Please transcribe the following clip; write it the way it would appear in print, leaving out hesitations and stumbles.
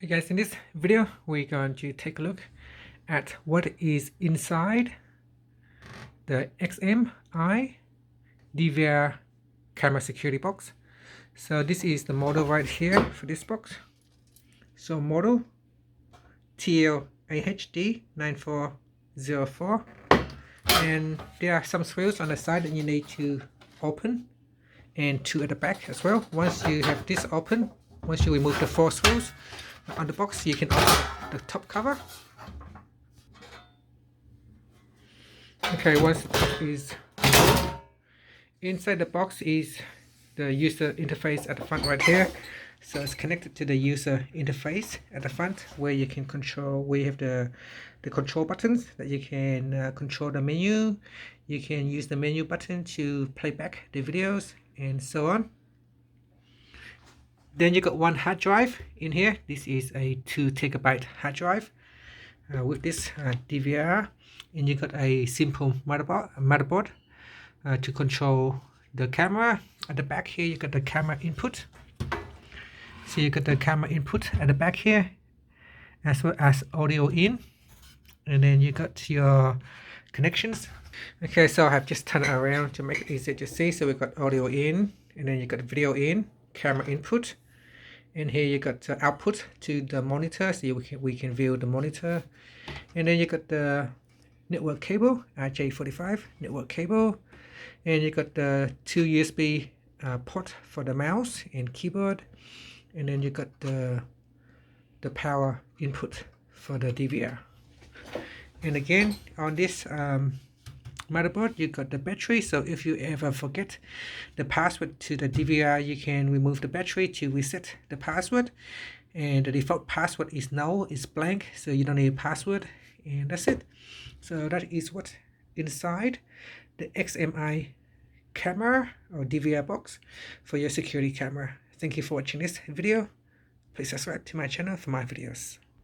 Hey guys, in this video we're going to take a look at what is inside the XMEye DVR camera security box. So this is the model right here for this box. So model TLAHD9404, and there are some screws on the side that you need to open, and two at the back as well. Once you have this open, once you remove the 4 screws on the box, you can open the top cover. Okay, once the top is removed, inside the box is the user interface at the front right here. So it's connected to the user interface at the front, where you can control, where you have the control buttons that you can control the menu. You can use the menu button to play back the videos and so on. Then you got one hard drive in here. This is a 2 GB hard drive with this DVR, and you got a simple motherboard to control the camera. At the back here you got the camera input. So you got the camera input at the back here, as well as audio in, and then you got your connections. Okay, so I have just turned it around to make it easier to see. So we got audio in, and then you got video in, camera input, and here you got output to the monitor, so we can view the monitor. And then you got the network cable, RJ45 network cable, and you got the 2 USB port for the mouse and keyboard, and then you got the power input for the DVR. And again, on this motherboard you got the battery, so if you ever forget the password to the DVR, you can remove the battery to reset the password, and the default password is null, is blank, so you don't need a password, and that's it. So that is what inside the XMEye camera or DVR box for your security camera. Thank you for watching this video. Please subscribe to my channel for my videos.